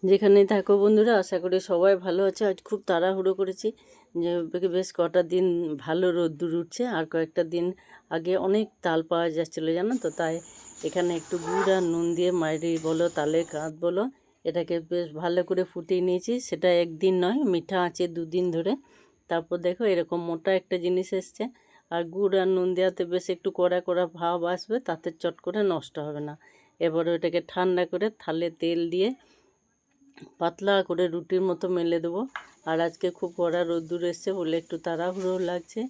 যেখানেই থাকো বন্ধুরা, আশা করি সবাই ভালো আছে। আজ খুব তাড়াহুড়ো করেছি, যে বেশ কটা দিন ভালো রোদ্দুর উঠছে, আর কয়েকটা দিন আগে অনেক তাল পাওয়া যাচ্ছিলো জানো তো। তাই এখানে একটু গুড় আর নুন দিয়ে মাইরি বলো, তালের কাঁধ বলো, এটাকে বেশ ভালো করে ফুটিয়ে নিয়েছি। সেটা একদিন নয়, মিঠা আছে 2 দিন ধরে। তারপর দেখো এরকম মোটা একটা জিনিস এসছে, আর গুড় আর নুন দেওয়াতে বেশ একটু কড়া কড়া ভাব আসবে, তাতে চট করে নষ্ট হবে না। এবারে ওটাকে ঠান্ডা করে থালে তেল দিয়ে পাতলা করে রুটির মতো মেলে দেবো। আর আজকে খুব কড়া রোদ্দুর এসছে বলে একটু তাড়াহুড়ো লাগছে।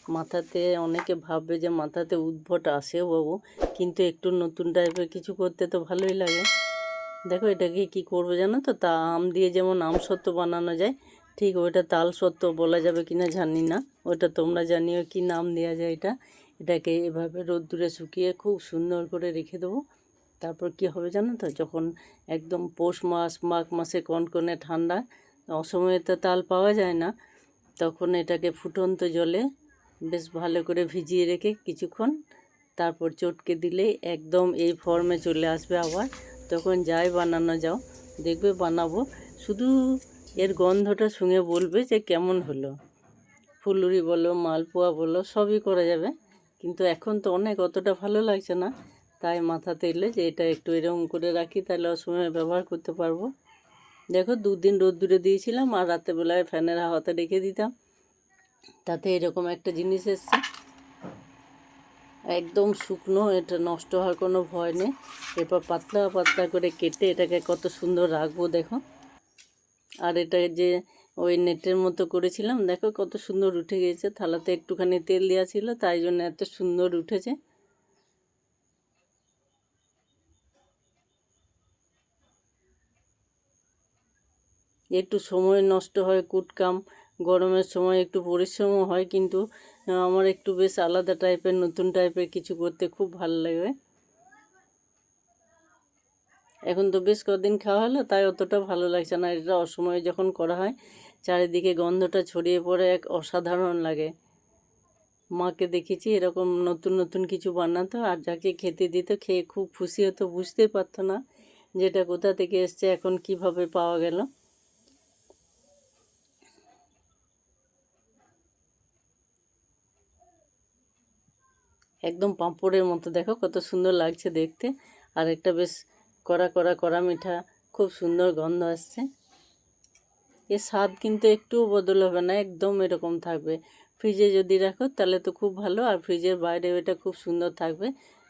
মাথাতে অনেকে ভাববে যে মাথাতে উদ্ভট আসেও বাবু, কিন্তু একটু নতুন টাইপের কিছু করতে তো ভালোই লাগে। দেখো এটাকে কি করবো জানো তো, তা আম দিয়ে যেমন আমসত্ত্ব বানানো যায়, ঠিক ওইটা তাল সত্ত্ব বলা যাবে কিনা জানি না, ওটা তোমরা জানিও কি নাম দেওয়া যায়। এটাকে এভাবে রোদ্দুরে শুকিয়ে খুব সুন্দর করে রেখে দেবো। তারপর কি হবে জানো তো, যখন একদম পৌষ মাস মাঘ মাসে কনকনে ঠান্ডা, অসময়ে তো তাল পাওয়া যায় না, তখন এটাকে ফুটন্ত জলে বেশ ভালো করে ভিজিয়ে রেখে কিছুক্ষণ তারপর চটকে দিলেই একদম এই ফর্মে চলে আসবে। আবার তখন যাই বানানো যাও দেখবে বানাবো, শুধু এর গন্ধটা শুঙে বলবে যে কেমন হলো। ফুলুরি বলো, মালপোয়া বলো, সবই করা যাবে, কিন্তু এখন তো অনেক অতটা ভালো লাগছে না। তাই মাথাতে এলে যে এটা একটু এরকম করে রাখি, তাহলে অসময়ে ব্যবহার করতে পারবো। দেখো 2 দিন রোদ্দুরে দিয়েছিলাম, আর রাতেরবেলায় ফ্যানের হাওয়াতে রেখে দিতাম, তাতে এরকম একটা জিনিস এসছে। একদম শুকনো, এটা নষ্ট হওয়ার কোনো ভয় নেই। এরপর পাতলা পাতলা করে কেটে এটাকে কত সুন্দর রাখবো দেখো। আর এটা যে ওই নেটের মতো করেছিলাম, দেখো কত সুন্দর উঠে গিয়েছে। থালাতে একটুখানি তেল দেওয়া ছিল, তাই জন্য এত সুন্দর উঠেছে। একটু সময় নষ্ট হয়, কুটকাম গরমের সময় একটু পরিশ্রমও হয়, কিন্তু আমার একটু বেশ আলাদা টাইপের নতুন টাইপের কিছু করতে খুব ভালো লাগে। এখন তো বেশ কদিন খাওয়া হলো, তাই অতটা ভালো লাগছে না। এটা অসময়ে যখন করা হয়, চারিদিকে গন্ধটা ছড়িয়ে পড়ে, এক অসাধারণ লাগে। মাকে দেখেছি এরকম নতুন নতুন কিছু বানাতো, আর যাকে খেতে দিত খেয়ে খুব খুশি হতো, বুঝতেই পারতো না যেটা কোথা থেকে এসছে, এখন কিভাবে পাওয়া গেল। একদম পাঁপড়ের মতো দেখো কত সুন্দর লাগছে দেখতে। আর একটা বেশ কড়া কড়া কড়া মিঠা, খুব সুন্দর গন্ধ আসছে। এর স্বাদ কিন্তু একটুও বদল হবে না, একদম এরকম থাকবে। ফ্রিজে যদি রাখো তাহলে তো খুব ভালো, আর ফ্রিজের বাইরেও এটা খুব সুন্দর থাকবে।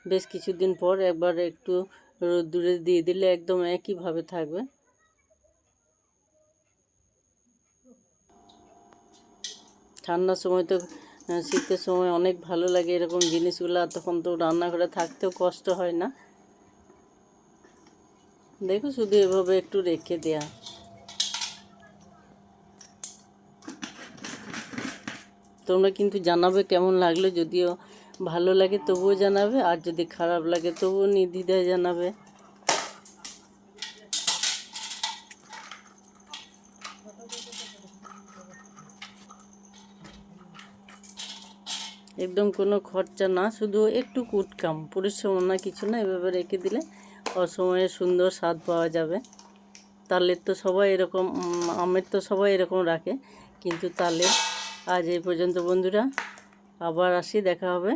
বেশ কিছুদিন পর একবার একটু রোদ্দুরে দিয়ে দিলে একদম একইভাবে থাকবে। ঠান্ডার সময় তো শীতের সময় অনেক ভালো লাগে এরকম জিনিসগুলো, তখন তো রান্নাঘরে থাকতেও কষ্ট হয় না। দেখো শুধু এভাবে একটু রেখে দেয়া। তোমরা কিন্তু জানাবে কেমন লাগলো, যদিও ভালো লাগে তবুও জানাবে, আর যদি খারাপ লাগে তবুও নির্দ্বিধায় জানাবে। একদম কোনো খরচা না, শুধু একটু কুটকাম, পরিশ্রম না, কিছু না। এভাবে রেখে দিলে অসময়ে সুন্দর স্বাদ পাওয়া যাবে। তালের তো সবাই এরকম, আমের তো সবাই এরকম রাখে, কিন্তু তালের আজ এই পর্যন্ত বন্ধুরা, আবার আসি, দেখা হবে।